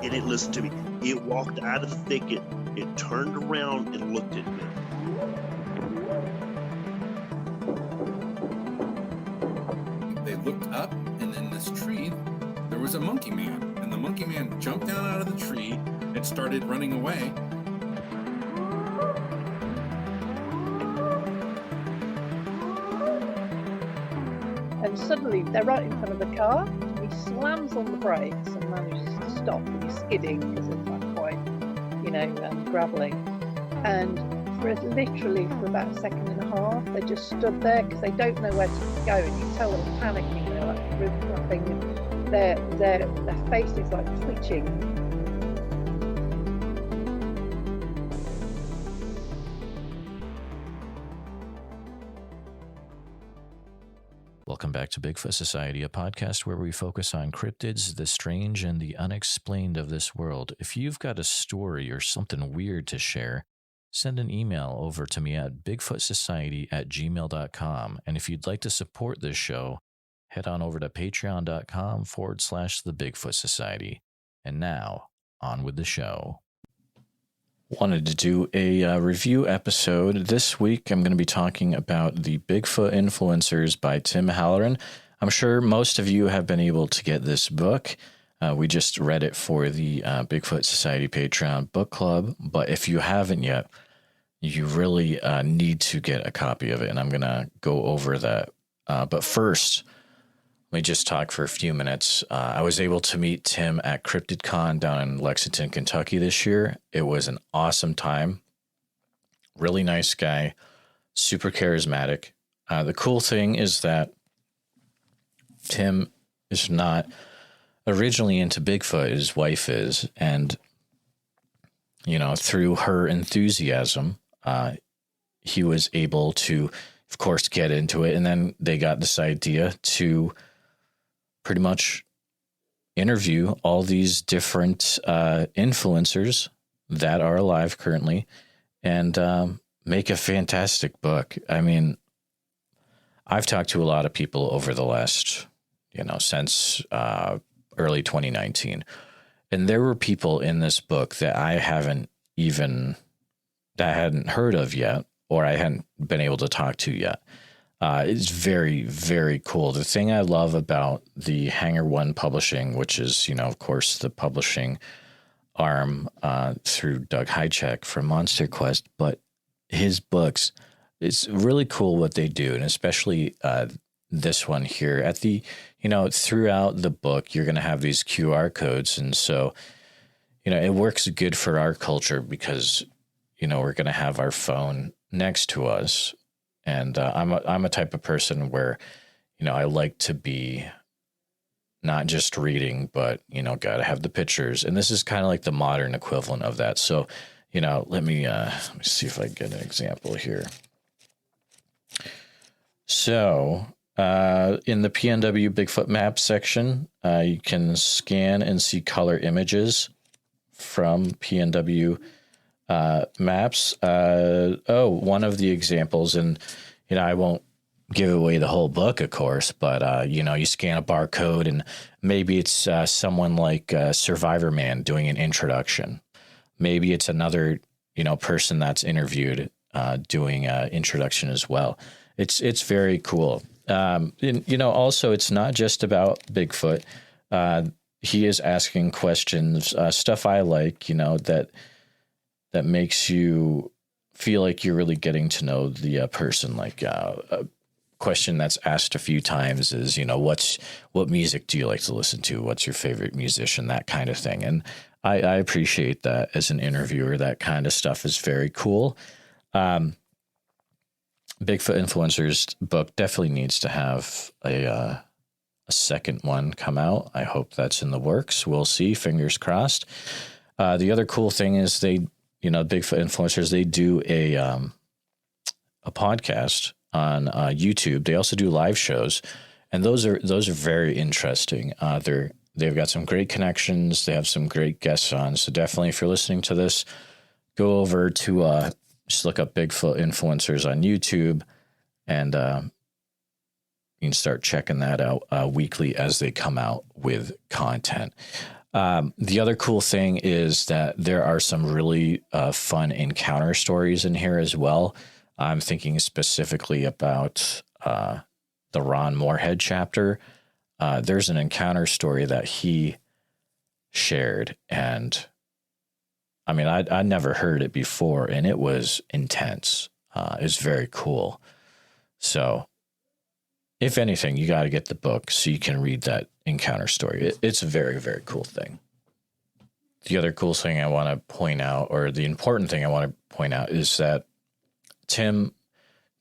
And it listened to me. It walked out of the thicket. It turned around and looked at me. They looked up, and in this tree, there was a monkey man. And the monkey man jumped down out of the tree and started running away. And suddenly they're right in front of the car. He slams on the brakes and manages to stop. And he's skidding because it's like quite, gravelly. And literally for about a second and a half, they just stood there because they don't know where to go. And you can tell they're panicking. They're like roof flapping. And their face is like twitching. Welcome back to Bigfoot Society, a podcast where we focus on cryptids, the strange, and the unexplained of this world. If you've got a story or something weird to share, send an email over to me at bigfootsociety@gmail.com. And if you'd like to support this show, head on over to patreon.com/the Bigfoot Society. And now, on with the show. Wanted to do a review episode. This week, I'm going to be talking about the Bigfoot Influencers by Tim Halloran. I'm sure most of you have been able to get this book. We just read it for the Bigfoot Society Patreon book club. But if you haven't yet, you really need to get a copy of it. And I'm going to go over that. But first, let me just talk for a few minutes. I was able to meet Tim at CryptidCon down in Lexington, Kentucky this year. It was an awesome time. Really nice guy, super charismatic. The cool thing is that Tim is not originally into Bigfoot. His wife is. And, through her enthusiasm, he was able to, of course, get into it. And then they got this idea to pretty much interview all these different influencers that are alive currently and make a fantastic book. I mean, I've talked to a lot of people over the last, since early 2019. And there were people in this book that I hadn't heard of yet, or I hadn't been able to talk to yet. It's very, very cool. The thing I love about the Hangar One Publishing, which is, of course, the publishing arm through Doug Hychek from Monster Quest, but his books, it's really cool what they do. And especially this one here at the, throughout the book, you're going to have these QR codes. And so, it works good for our culture because, we're going to have our phone next to us. And I'm a type of person where, I like to be not just reading, but, got to have the pictures. And this is kind of like the modern equivalent of that. So, let me see if I get an example here. So in the PNW Bigfoot map section, you can scan and see color images from PNW maps. One of the examples, and I won't give away the whole book, of course, but you scan a barcode and maybe it's someone like Survivor Man doing an introduction. Maybe it's another person that's interviewed doing an introduction as well. It's very cool. And, also it's not just about Bigfoot. He is asking questions, stuff I like, that makes you feel like you're really getting to know the person. Like a question that's asked a few times is, what music do you like to listen to? What's your favorite musician? That kind of thing. And I appreciate that as an interviewer. That kind of stuff is very cool. Bigfoot Influencers book definitely needs to have a second one come out. I hope that's in the works. We'll see. Fingers crossed. The other cool thing is Bigfoot Influencers, they do a podcast on YouTube. They also do live shows, and those are very interesting. They've got some great connections. They have some great guests on. So definitely, if you're listening to this, go over to just look up Bigfoot Influencers on YouTube, and you can start checking that out weekly as they come out with content. The other cool thing is that there are some really fun encounter stories in here as well. I'm thinking specifically about the Ron Moorhead chapter. There's an encounter story that he shared, and I mean, I'd never heard it before, and it was intense. It's very cool. So, if anything, you got to get the book so you can read that encounter story. It's a very, very cool thing. The other cool thing I want to point out, or the important thing I want to point out, is that Tim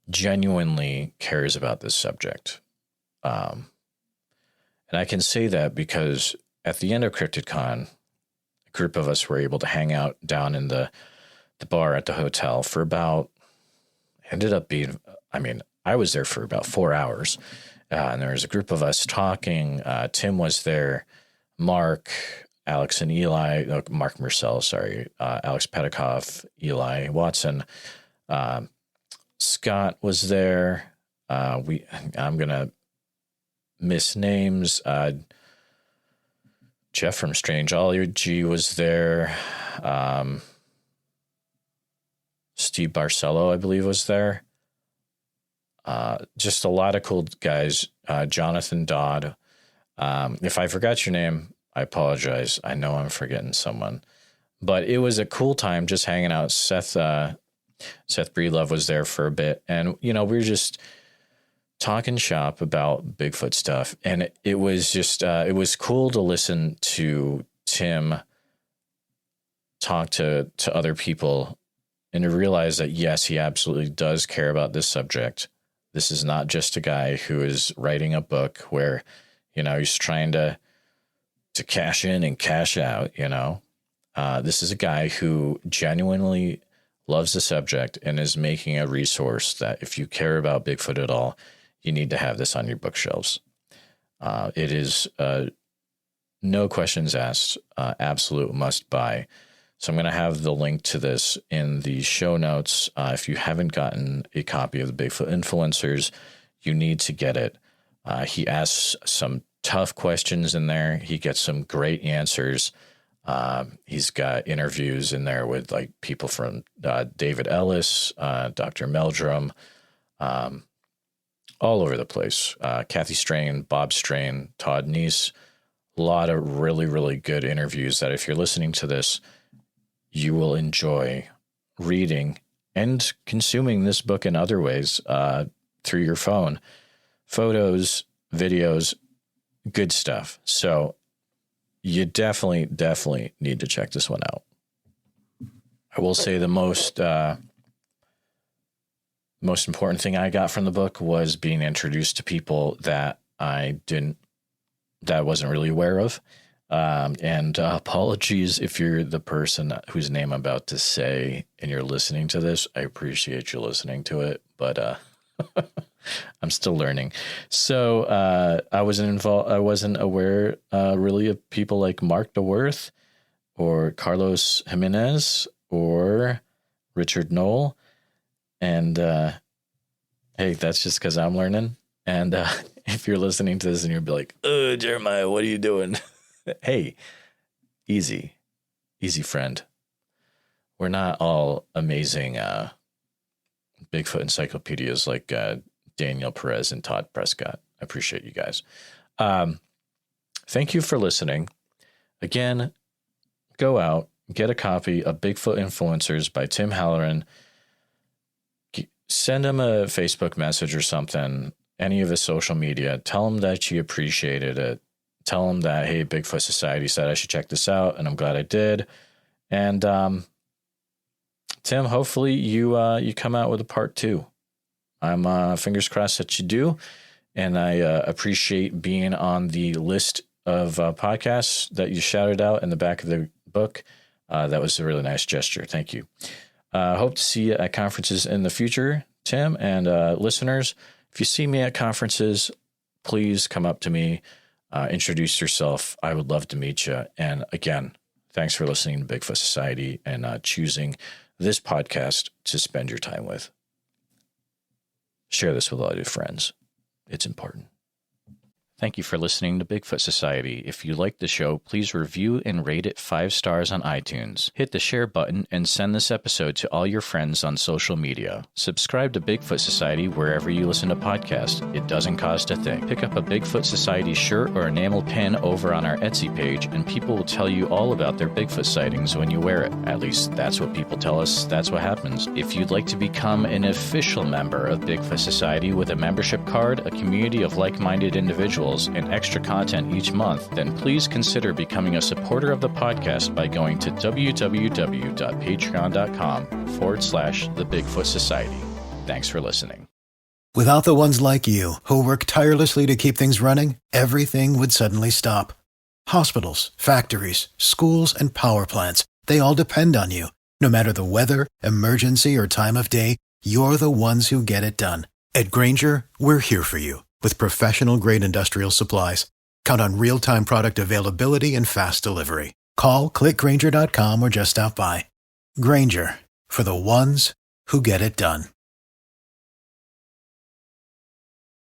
genuinely cares about this subject. And I can say that because at the end of CryptidCon, a group of us were able to hang out down in the bar at the hotel for about, ended up being, I mean, I was there for about 4 hours. And there was a group of us talking. Tim was there, Mark, Alex and Eli, Mark Murcell, sorry, Alex Petikoff, Eli Watson, Scott was there. I'm going to miss names. Jeff from Strangeology was there. Steve Barcelo, I believe, was there. Just a lot of cool guys. Jonathan Dodd. If I forgot your name, I apologize. I know I'm forgetting someone. But it was a cool time just hanging out. Seth Breedlove was there for a bit. And, we were just talking shop about Bigfoot stuff. And it was just, it was cool to listen to Tim talk to other people and to realize that, yes, he absolutely does care about this subject. This is not just a guy who is writing a book where, he's trying to cash in and cash out, This is a guy who genuinely loves the subject and is making a resource that if you care about Bigfoot at all, you need to have this on your bookshelves. It is no questions asked, absolute must buy. So I'm going to have the link to this in the show notes. If you haven't gotten a copy of the Bigfoot Influencers, you need to get it. He asks some tough questions in there. He gets some great answers. He's got interviews in there with like people from David Ellis, Dr. Meldrum, all over the place. Kathy Strain, Bob Strain, Todd Neese. A lot of really, really good interviews that if you're listening to this, you will enjoy reading and consuming this book in other ways through your phone. Photos, videos, good stuff. So you definitely need to check this one out. I will say the most important thing I got from the book was being introduced to people that I wasn't really aware of. And apologies if you're the person whose name I'm about to say and you're listening to this. I appreciate you listening to it, but I'm still learning. So I wasn't aware really of people like Mark DeWorth or Carlos Jimenez or Richard Knoll. And hey, that's just because I'm learning. And if you're listening to this and you'll be like, "Oh, Jeremiah, what are you doing?" Hey, easy friend. We're not all amazing Bigfoot encyclopedias like Daniel Perez and Todd Prescott. I appreciate you guys. Thank you for listening. Again, go out, get a copy of Bigfoot Influencers by Tim Halloran. Send him a Facebook message or something, any of his social media. Tell him that you appreciated it. Tell him that, hey, Bigfoot Society said I should check this out, and I'm glad I did. And Tim, hopefully you come out with a part 2. I'm fingers crossed that you do, and I appreciate being on the list of podcasts that you shouted out in the back of the book. That was a really nice gesture. Thank you. Hope to see you at conferences in the future, Tim, and listeners. If you see me at conferences, please come up to me. Introduce yourself. I would love to meet you. And again, thanks for listening to Bigfoot Society and choosing this podcast to spend your time with. Share this with all your friends. It's important. Thank you for listening to Bigfoot Society. If you like the show, please review and rate it 5 stars on iTunes. Hit the share button and send this episode to all your friends on social media. Subscribe to Bigfoot Society wherever you listen to podcasts. It doesn't cost a thing. Pick up a Bigfoot Society shirt or enamel pin over on our Etsy page, and people will tell you all about their Bigfoot sightings when you wear it. At least that's what people tell us. That's what happens. If you'd like to become an official member of Bigfoot Society with a membership card, a community of like-minded individuals, and extra content each month, then please consider becoming a supporter of the podcast by going to www.patreon.com/The Bigfoot Society. Thanks for listening. Without the ones like you, who work tirelessly to keep things running, everything would suddenly stop. Hospitals, factories, schools, and power plants, they all depend on you. No matter the weather, emergency, or time of day, you're the ones who get it done. At Grainger, we're here for you with professional-grade industrial supplies. Count on real-time product availability and fast delivery. Call, click Grainger.com, or just stop by. Grainger, for the ones who get it done.